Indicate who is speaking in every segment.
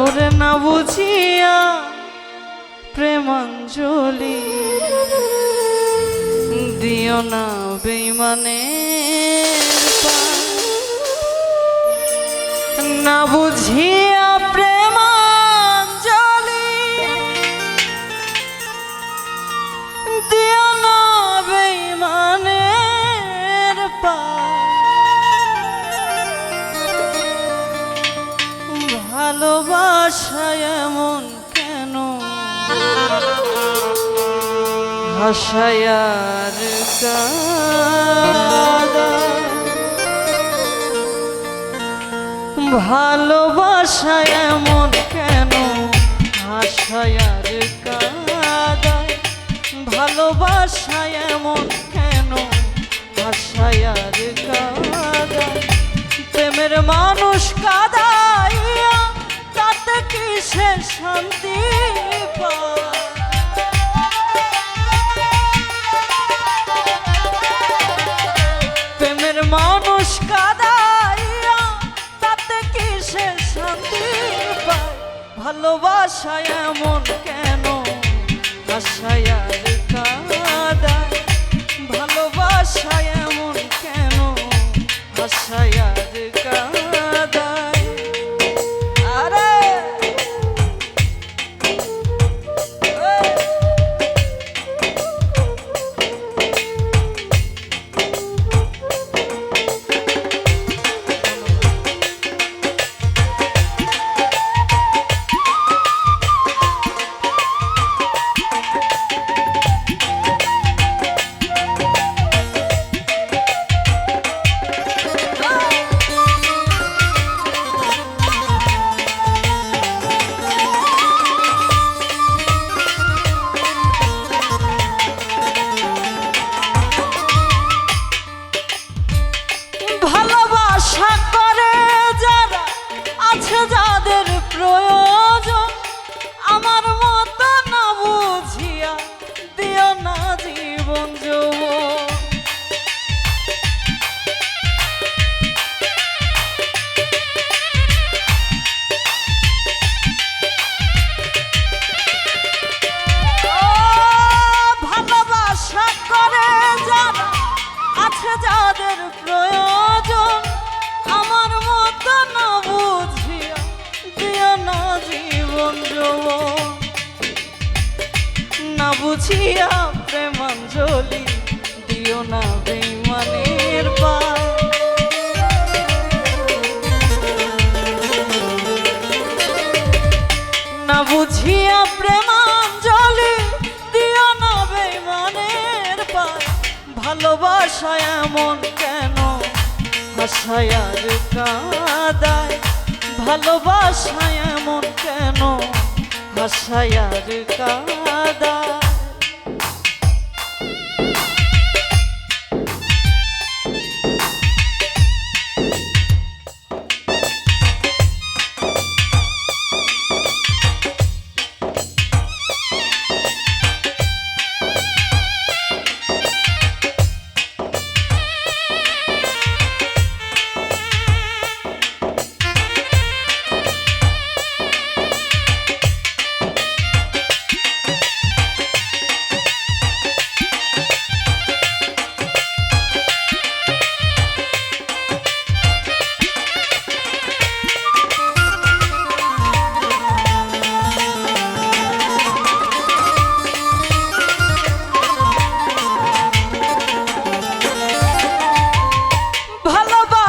Speaker 1: ওরে না বুঝিয়া প্রেমাঞ্জলি দিও না বেঈমানের পায়। না বুঝিয়া প্রেমাঞ্জলি দিও না বেঈমানের পায়। ভালোবাসায় এমন কেন হাসায়ার কাদায়। ভালোবাসায় এমন কেন হাসায়ার কাদায়। ভালোবাসায় এমন কেন হাসায়ার কাদায়। প্রেমের মানুষ কাদাইয়া তাতে কিসের শান্তি পায়। প্রেমের মানুষ কাদাইয়া তাতে কিসের শান্তি পায়। ভালোবাসায় এমন কেন হাসায়ার কাদায়। ভালোবাসায় এমন কেন হাসায়ার কাদায়। আরে যাদের প্রয়োজন আমার মতো না বুঝিয়া দিও না জীবন যৌবন। ভালোবাসা করে যারা আছে যাদের প্রয়োজন আমার মতো না বুঝিয়া দিও না জীবন যৌবন। না বুঝিয়া প্রেমাঞ্জলি দিও না বেঈমানের পায়। না বুঝিয়া প্রেমাঞ্জলি দিও না বেঈমানের পায়। ভালোবাসা এমন কেন হাসায়ার কাদায়। ভালোবাসা এমন কেন হাসায়ার কাদায়।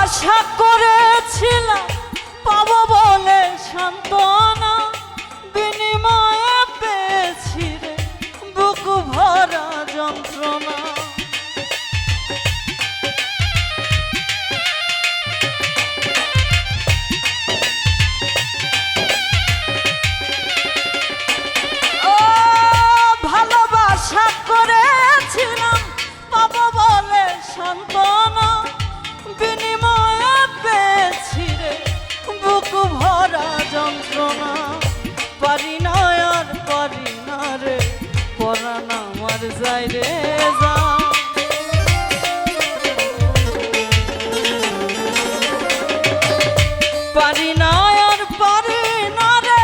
Speaker 1: আশা করেছিলাম পাবো বলে সান্ত্বনা, বিনিময়ে পেয়েছি রে বুক ভরা যন্ত্রণা। ভালোবাসা করেছিলাম পাবো বলে সান্ত্বনা, বিনিময়ে পেয়েছি রে বুক ভরা যন্ত্রণা। পারি না আর পারি না রে পরাণ আমার যায় রে যা। পারি না আর পারি না রে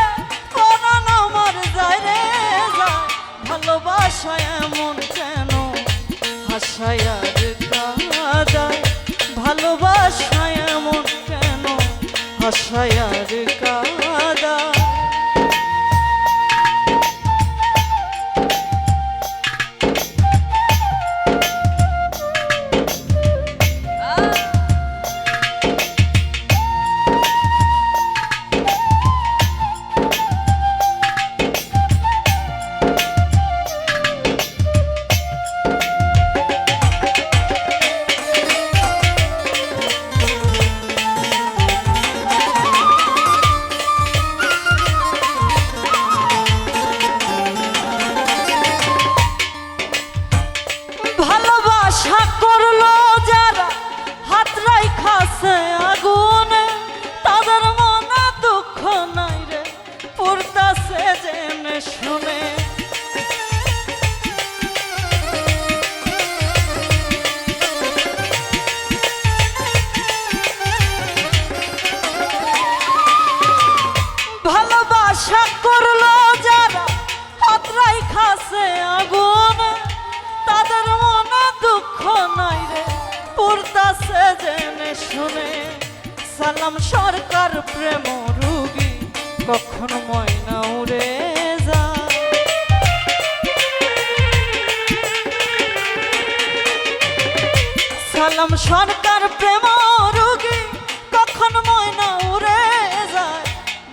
Speaker 1: কাছে জেনে শুনে ভালোবাসা করলো যারা হাতরাই খাসে আগুন তাদের মনে দুঃখ নাই রে পুরতাছে জেনে শুনে সালাম সরকার প্রেম রুগী কখন ময়না উড়ে যায় সালাম সরকার প্রেম রুগী কখন ময়না উড়ে যায়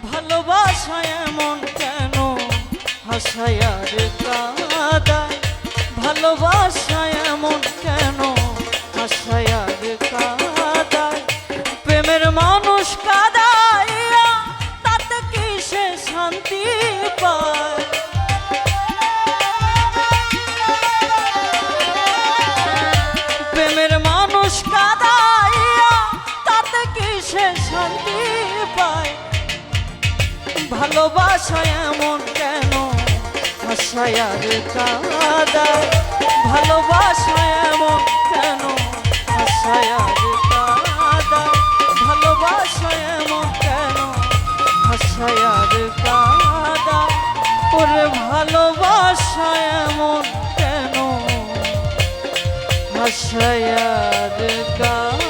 Speaker 1: ভালোবাসায় এমন কেন হাসায় আর কাঁদায় ভালোবাসায় এমন কেন হাসায় আর কাঁদায় প্রেমের মানুষ কাঁদাইয়া তাতে কি সে শান্তি পায় প্রেমের মানুষ কাঁদাইয়া তাতে কি সে শান্তি পায় ভালোবাসায় এমন কেন হাসায় আর কাঁদায় ভালোবাসায় এমন কেন হাসায় আর কাঁদায় ভালোবাসায় এমন কেন হাসায় আর কাঁদায় ওরে ভালোবাসায় এমন কেন হাসায় আর কাঁদায়